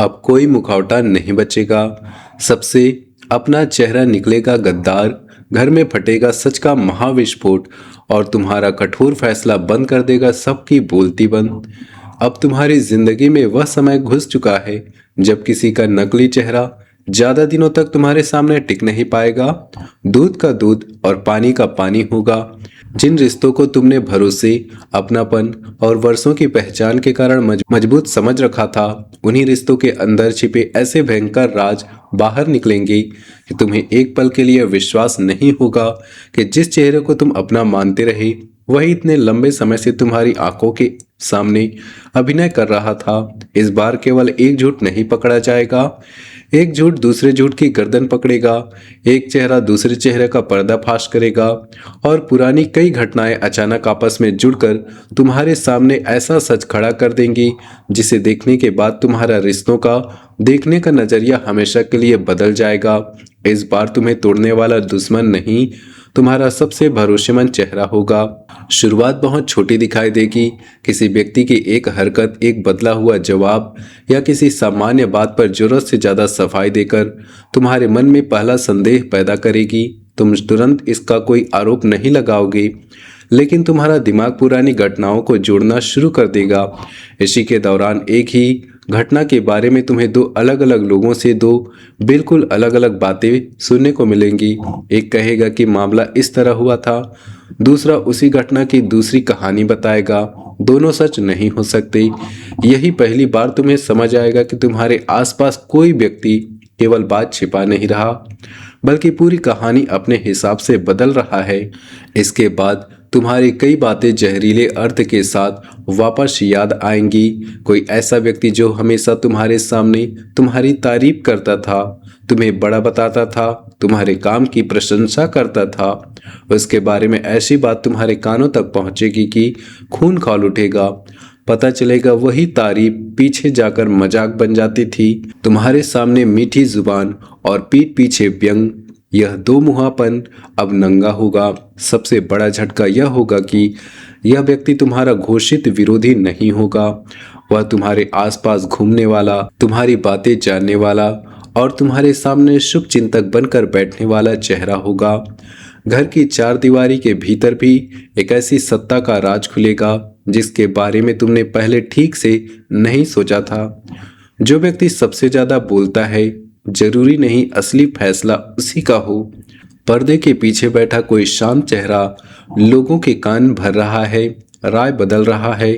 अब कोई मुखौटा नहीं बचेगा। सबसे अपना चेहरा निकलेगा गद्दार, घर में फटेगा सच का महाविस्फोट और तुम्हारा कठोर फैसला बंद कर देगा सबकी बोलती बंद। अब तुम्हारी जिंदगी में वह समय घुस चुका है जब किसी का नकली चेहरा ज्यादा दिनों तक तुम्हारे सामने टिक नहीं पाएगा। दूध का दूध और पानी का पानी होगा। जिन रिश्तों को तुमने भरोसे, अपनापन और वर्षों की पहचान के कारण मजबूत समझ रखा था, उन्हीं रिश्तों के अंदर छिपे ऐसे भयंकर राज बाहर निकलेंगे कि तुम्हें एक पल के लिए विश्वास नहीं होगा कि जिस चेहरे को तुम अपना मानते रहे वही इतने लंबे समय से तुम्हारी आंखों के सामने अभिनय कर रहा था। इस बार केवल एक झूठ नहीं पकड़ा जाएगा, एक झूठ दूसरे झूठ की गर्दन पकड़ेगा, एक चेहरा दूसरे चेहरे का पर्दाफाश करेगा और पुरानी कई घटनाएं अचानक आपस में जुड़कर तुम्हारे सामने ऐसा सच खड़ा कर देंगी जिसे देखने के बाद तुम्हारा रिश्तों का देखने का नजरिया हमेशा के लिए बदल जाएगा। इस बार तुम्हें तोड़ने वाला दुश्मन नहीं, तुम्हारा सबसे भरोसेमंद चेहरा होगा। शुरुआत बहुत छोटी दिखाई देगी, किसी व्यक्ति की एक हरकत, एक बदला हुआ जवाब या किसी सामान्य बात पर जरूरत से ज्यादा सफाई देकर तुम्हारे मन में पहला संदेह पैदा करेगी। तुम तुरंत इसका कोई आरोप नहीं लगाओगे, लेकिन तुम्हारा दिमाग पुरानी घटनाओं को जोड़ना शुरू कर देगा। इसी के दौरान एक ही घटना के बारे में तुम्हें दो अलग अलग लोगों से दो बिल्कुल अलग अलग बातें सुनने को मिलेंगी। एक कहेगा कि मामला इस तरह हुआ था, दूसरा उसी घटना की दूसरी कहानी बताएगा। दोनों सच नहीं हो सकते। यही पहली बार तुम्हें समझ आएगा कि तुम्हारे आसपास कोई व्यक्ति केवल बात छिपा नहीं रहा, बल्कि पूरी कहानी अपने हिसाब से बदल रहा है। इसके बाद तुम्हारी कई बातें जहरीले अर्थ के साथ वापस याद आएंगी। कोई ऐसा व्यक्ति जो हमेशा तुम्हारे सामने तुम्हारी तारीफ करता था, तुम्हें बड़ा बताता था, तुम्हारे काम की प्रशंसा करता था, उसके बारे में ऐसी बात तुम्हारे कानों तक पहुंचेगी कि खून खौल उठेगा। पता चलेगा वही तारीफ पीछे जाकर मजाक बन जाती थी। तुम्हारे सामने मीठी जुबान और पीठ पीछे व्यंग, यह दो मुहापन अब नंगा होगा। सबसे बड़ा झटका यह होगा कि यह व्यक्ति तुम्हारा घोषित विरोधी नहीं होगा, वह तुम्हारे आसपास घूमने वाला, तुम्हारी बातें जानने वाला और तुम्हारे सामने शुभ चिंतक बनकर बैठने वाला चेहरा होगा। घर की चार दीवारी के भीतर भी एक ऐसी सत्ता का राज खुलेगा जिसके बारे में तुमने पहले ठीक से नहीं सोचा था। जो व्यक्ति सबसे ज्यादा बोलता है, जरूरी नहीं असली फैसला उसी का हो। पर्दे के पीछे बैठा कोई शांत चेहरा लोगों के कान भर रहा है, राय बदल रहा है,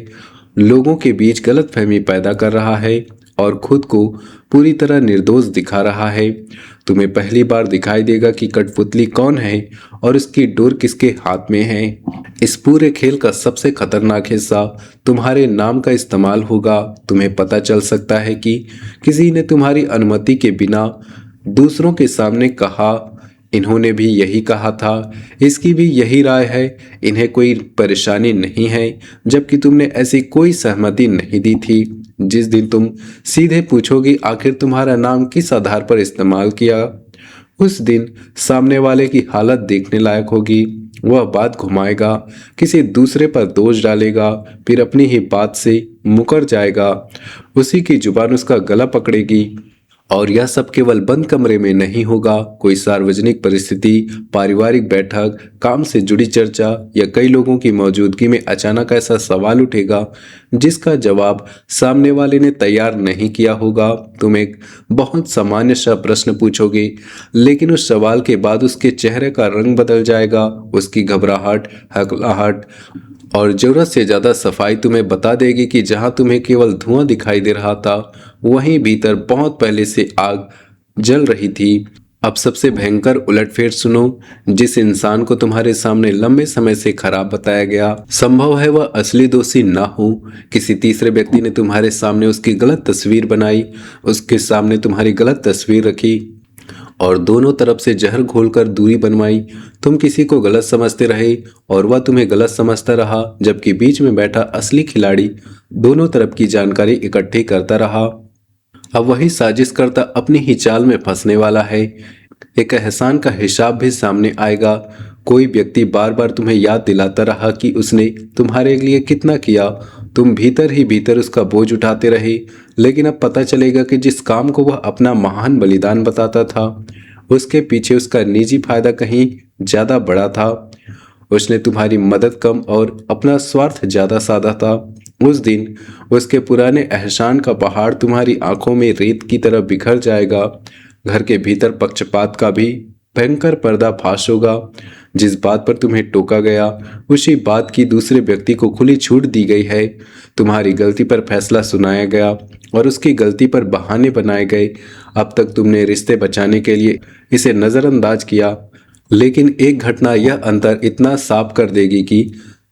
लोगों के बीच गलतफहमी पैदा कर रहा है और खुद को पूरी तरह निर्दोष दिखा रहा है। तुम्हें पहली बार दिखाई देगा कि कठपुतली कौन है और उसकी डोर किसके हाथ में है। इस पूरे खेल का सबसे खतरनाक हिस्सा तुम्हारे नाम का इस्तेमाल होगा। तुम्हें पता चल सकता है कि किसी ने तुम्हारी अनुमति के बिना दूसरों के सामने कहा, इन्होंने भी यही कहा था, इसकी भी यही राय है, इन्हें कोई परेशानी नहीं है, जबकि तुमने ऐसी कोई सहमति नहीं दी थी। जिस दिन तुम सीधे पूछोगी आखिर तुम्हारा नाम किस आधार पर इस्तेमाल किया, उस दिन सामने वाले की हालत देखने लायक होगी। वह बात घुमाएगा, किसी दूसरे पर दोष डालेगा, फिर अपनी ही बात से मुकर जाएगा। उसी की जुबान उसका गला पकड़ेगी। और यह सब केवल बंद कमरे में नहीं होगा। कोई सार्वजनिक परिस्थिति, पारिवारिक बैठक, काम से जुड़ी चर्चा या कई लोगों की मौजूदगी में अचानक ऐसा सवाल उठेगा जिसका जवाब सामने वाले ने तैयार नहीं किया होगा। तुम एक बहुत सामान्य सा प्रश्न पूछोगे, लेकिन उस सवाल के बाद उसके चेहरे का रंग बदल जाएगा। उसकी घबराहट, हकलाहट और जरूरत से ज्यादा सफाई तुम्हें बता देगी कि जहां तुम्हें केवल धुआं दिखाई दे रहा था, वहीं भीतर बहुत पहले से आग जल रही थी। अब सबसे भयंकर उलटफेर सुनो। जिस इंसान को तुम्हारे सामने लंबे समय से खराब बताया गया, संभव है वह असली दोषी ना हो। किसी तीसरे व्यक्ति ने तुम्हारे सामने उसकी गलत तस्वीर बनाई, उसके सामने तुम्हारी गलत तस्वीर रखी और दोनों तरफ से जहर घोलकर दूरी बनवाई। तुम किसी को गलत समझते रहे और वह तुम्हें गलत समझता रहा, जबकि बीच में बैठा असली खिलाड़ी दोनों तरफ की जानकारी इकट्ठी करता रहा। अब वही साजिश करता अपनी ही चाल में फंसने वाला है। एक एहसान का हिसाब भी सामने आएगा। कोई व्यक्ति बार बार तुम्हें याद दिलाता रहा कि उसने तुम्हारे लिए कितना किया तुम भीतर ही भीतर उसका बोझ उठाते रहे, लेकिन अब पता चलेगा कि जिस काम को वह अपना महान बलिदान बताता था, उसके पीछे उसका निजी फायदा कहीं ज्यादा बड़ा था। उसने तुम्हारी मदद कम और अपना स्वार्थ ज्यादा साधा था। उस दिन उसके पुराने एहसान का पहाड़ तुम्हारी आंखों में रेत की तरह बिखर जाएगा। घर के भीतर पक्षपात का भी भयंकर पर्दाफाश होगा। जिस बात पर तुम्हें टोका गया, उसी बात की दूसरे व्यक्ति को खुली छूट दी गई है। तुम्हारी गलती पर फैसला सुनाया गया और उसकी गलती पर बहाने बनाए गए। अब तक तुमने रिश्ते बचाने के लिए इसे नजरअंदाज किया, लेकिन एक घटना यह अंतर इतना साफ कर देगी कि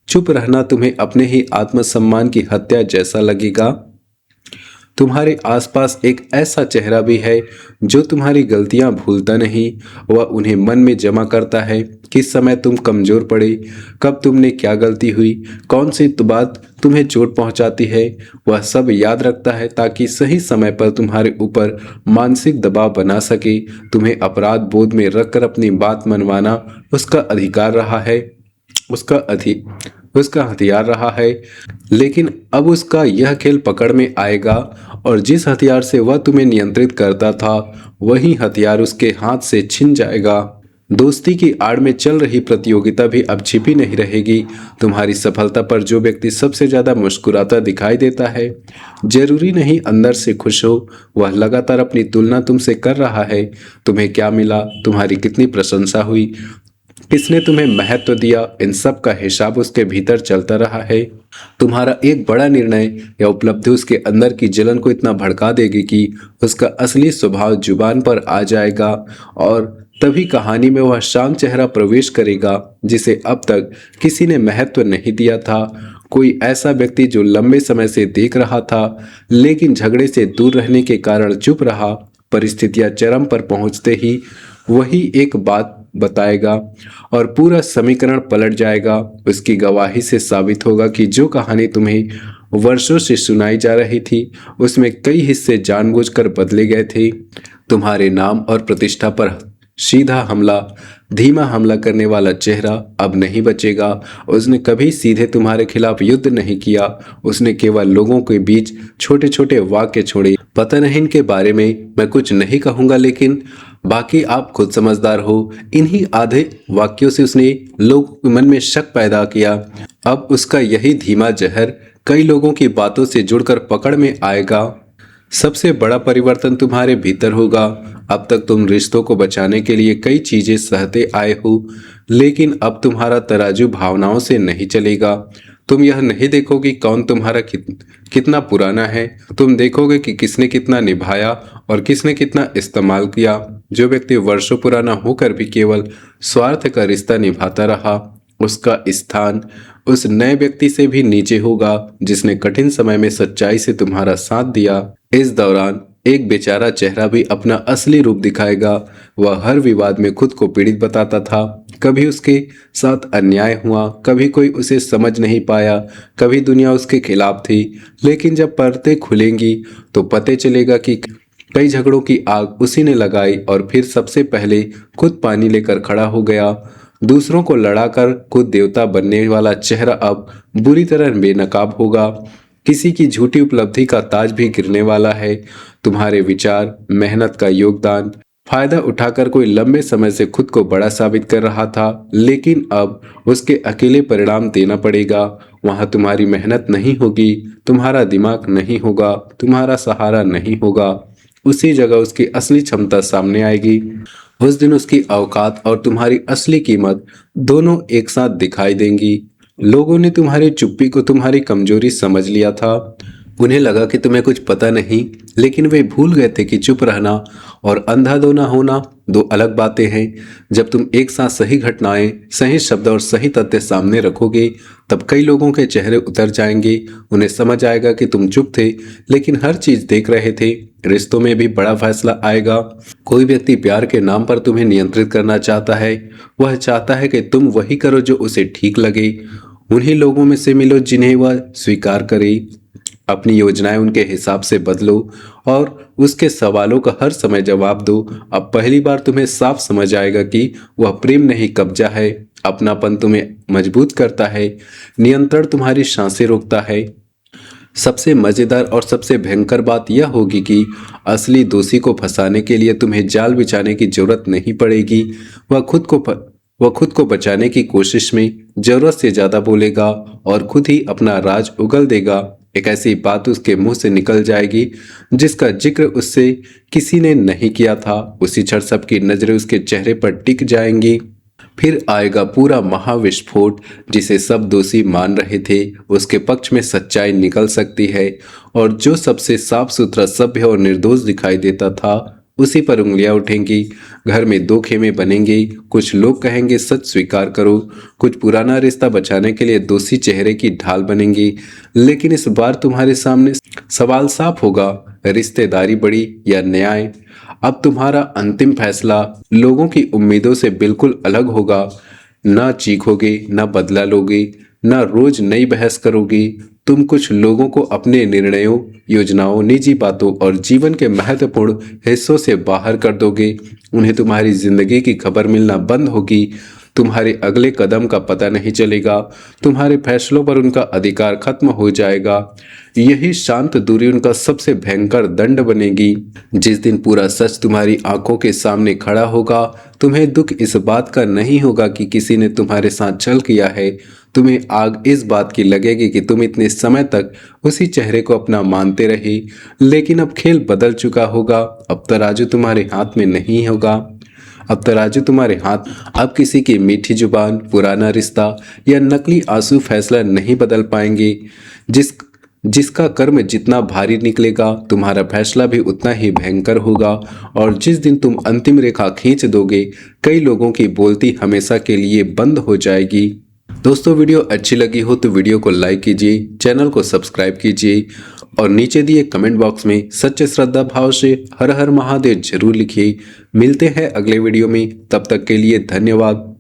चुप रहना तुम्हें अपने ही आत्मसम्मान की हत्या जैसा लगेगा। तुम्हारे आसपास एक ऐसा चेहरा भी है जो तुम्हारी गलतियां भूलता नहीं। वह उन्हें मन में जमा करता है। किस समय तुम कमजोर पड़े, कब तुमने क्या गलती हुई, कौन सी बात तुम्हें चोट पहुंचाती है, वह सब याद रखता है ताकि सही समय पर तुम्हारे ऊपर मानसिक दबाव बना सके। तुम्हें अपराध बोध में रखकर अपनी बात मनवाना उसका अधिकार रहा है, उसका हथियार रहा है। लेकिन अब उसका यह खेल पकड़ में आएगा और जिस हथियार से वह तुम्हें नियंत्रित करता था, वही हथियार उसके हाथ से छिन जाएगा। दोस्ती की आड़ में चल रही प्रतियोगिता भी अब छिपी नहीं रहेगी। तुम्हारी सफलता पर जो व्यक्ति सबसे ज्यादा मुस्कुराता दिखाई देता है, जरूरी नहीं अंदर से खुश हो। वह लगातार अपनी तुलना तुमसे कर रहा है। तुम्हें क्या मिला, तुम्हारी कितनी प्रशंसा हुई, किसने तुम्हें महत्व दिया, इन सब का हिसाब उसके भीतर चलता रहा है। तुम्हारा एक बड़ा निर्णय या उपलब्धि उसके अंदर की जलन को इतना भड़का देगी कि उसका असली स्वभाव जुबान पर आ जाएगा और तभी कहानी में वह शांत चेहरा प्रवेश करेगा जिसे अब तक किसी ने महत्व नहीं दिया था। कोई ऐसा व्यक्ति जो लंबे समय से देख रहा था, लेकिन झगड़े से दूर रहने के कारण चुप रहा। परिस्थितियां चरम पर पहुंचते ही वही एक बात बताएगा और पूरा समीकरण पलट जाएगा। उसकी गवाही से साबित होगा कि जो कहानी तुम्हें वर्षों से सुनाई जा रही थी, उसमें कई हिस्से जानबूझकर बदले गए थे। तुम्हारे नाम और प्रतिष्ठा पर सीधा हमला, धीमा हमला करने वाला चेहरा अब नहीं बचेगा। उसने कभी सीधे तुम्हारे खिलाफ युद्ध नहीं किया। उसने केवल लोगों के बीच छोटे छोटे वाक्य छोड़े। पता नहीं इनके बारे में मैं कुछ नहीं कहूंगा, लेकिन बाकी आप खुद समझदार हो। इन्हीं आधे वाक्यों से उसने लोगों के मन में शक पैदा किया। अब उसका यही धीमा जहर कई लोगों की बातों से जुड़कर पकड़ में आएगा। सबसे बड़ा परिवर्तन तुम्हारे भीतर होगा। अब तक तुम रिश्तों को बचाने के लिए कई चीजें सहते आए हो, लेकिन अब तुम्हारा तराजू भावनाओं से नहीं चलेगा। तुम यह नहीं देखोगे कौन तुम्हारा कितना पुराना है, तुम देखोगे कि किसने कितना निभाया और किसने कितना इस्तेमाल किया। जो व्यक्ति वर्षों पुराना होकर भी केवल स्वार्थ का रिश्ता निभाता रहा, उसका स्थान उस नए व्यक्ति से भी नीचे होगा जिसने कठिन समय में सच्चाई से तुम्हारा साथ दिया। इस दौरान एक बेचारा चेहरा भी अपना असली रूप दिखाएगा। वह हर विवाद में खुद को पीड़ित बताता था। कभी उसके साथ अन्याय हुआ, कभी कोई उसे समझ नहीं पाया, कभी दुनिया उसके खिलाफ थी। लेकिन जब पर्दे खुलेंगी तो पता चलेगा कि कई झगड़ों की आग उसी ने लगाई और फिर सबसे पहले खुद पानी लेकर खड़ा हो गया। दूसरों को लड़ाकर खुद देवता बनने वाला चेहरा अब बुरी तरह बेनकाब होगा। किसी की झूठी उपलब्धि का ताज भी गिरने वाला है। तुम्हारे विचार, मेहनत का योगदान फायदा उठाकर कोई लंबे समय से खुद को बड़ा साबित कर रहा था, लेकिन अब उसके अकेले परिणाम देना पड़ेगा। वहां तुम्हारी मेहनत नहीं होगी, तुम्हारा दिमाग नहीं होगा, तुम्हारा सहारा नहीं होगा। उसी जगह उसकी असली क्षमता सामने आएगी। उस दिन उसकी औकात और तुम्हारी असली कीमत दोनों एक साथ दिखाई देंगी। लोगों ने तुम्हारी चुप्पी को तुम्हारी कमजोरी समझ लिया था। उन्हें लगा कि तुम्हें कुछ पता नहीं, लेकिन वे भूल गए थे कि चुप रहना और अंधाधुंध होना दो अलग बातें हैं। जब तुम एक साथ सही घटनाएं, सही शब्द और सही तथ्य सामने रखोगे, तब कई लोगों के चेहरे उतर जाएंगे। उन्हें समझ आएगा कि तुम चुप थे, लेकिन हर चीज देख रहे थे। रिश्तों में भी बड़ा फैसला आएगा। कोई व्यक्ति प्यार के नाम पर तुम्हें नियंत्रित करना चाहता है। वह चाहता है कि तुम वही करो जो उसे ठीक लगे। उन्हीं लोगों में से मिलो जिन्हें वह स्वीकार करे। अपनी योजनाएं उनके हिसाब से बदलो और उसके सवालों का हर समय जवाब दो। अब पहली बार तुम्हें साफ समझ आएगा कि वह प्रेम नहीं, कब्जा है। अपनापन तुम्हें मजबूत करता है, नियंत्रण तुम्हारी सांसें रोकता है। सबसे मजेदार और सबसे भयंकर बात यह होगी कि असली दोषी को फंसाने के लिए तुम्हें जाल बिछाने की जरूरत नहीं पड़ेगी। वह खुद को प... वह खुद को बचाने की कोशिश में जरूरत से ज्यादा बोलेगा और खुद ही अपना राज उगल देगा। एक ऐसी बात उसके मुंह से निकल जाएगी जिसका जिक्र उससे किसी ने नहीं किया था। उसी क्षण सबकी नजरें उसके चेहरे पर टिक जाएंगी। फिर आएगा पूरा महाविस्फोट। जिसे सब दोषी मान रहे थे उसके पक्ष में सच्चाई निकल सकती है, और जो सबसे साफ सुथरा, सभ्य और निर्दोष दिखाई देता था उसी पर उंगलियां उठेंगी। घर में दो खेमे बनेंगे। कुछ लोग कहेंगे सच स्वीकार करो, कुछ पुराना रिश्ता बचाने के लिए दोषी चेहरे की ढाल बनेंगी। लेकिन इस बार तुम्हारे सामने सवाल साफ होगा, रिश्तेदारी बड़ी या न्याय। अब तुम्हारा अंतिम फैसला लोगों की उम्मीदों से बिल्कुल अलग होगा। ना चीखोगे, ना बदला लोगे, ना रोज नई बहस करोगे। तुम कुछ लोगों को अपने निर्णयों, योजनाओं, निजी बातों और जीवन के महत्वपूर्ण हिस्सों से बाहर कर दोगे। उन्हें तुम्हारी जिंदगी की खबर मिलना बंद होगी। तुम्हारे अगले कदम का पता नहीं चलेगा। तुम्हारे फैसलों पर उनका अधिकार खत्म हो जाएगा। यही शांत दूरी उनका सबसे भयंकर दंड बनेगी। जिस दिन पूरा सच तुम्हारी आंखों के सामने खड़ा होगा, तुम्हें दुख इस बात का नहीं होगा कि किसी ने तुम्हारे साथ छल किया है। तुम्हें आग इस बात की लगेगी कि तुम इतने समय तक उसी चेहरे को अपना मानते रहे। लेकिन अब खेल बदल चुका होगा। अब तराजू तुम्हारे हाथ में नहीं होगा। अब तराजू तुम्हारे हाथ। अब किसी की मीठी जुबान, पुराना रिश्ता या नकली आंसू फैसला नहीं बदल पाएंगे। जिसका कर्म जितना भारी निकलेगा, तुम्हारा फैसला भी उतना ही भयंकर होगा। और जिस दिन तुम अंतिम रेखा खींच दोगे, कई लोगों की बोलती हमेशा के लिए बंद हो जाएगी। दोस्तों, वीडियो अच्छी लगी हो तो वीडियो को लाइक कीजिए, चैनल को सब्सक्राइब कीजिए और नीचे दिए कमेंट बॉक्स में सच्चे श्रद्धा भाव से हर हर महादेव जरूर लिखिए। मिलते हैं अगले वीडियो में, तब तक के लिए धन्यवाद।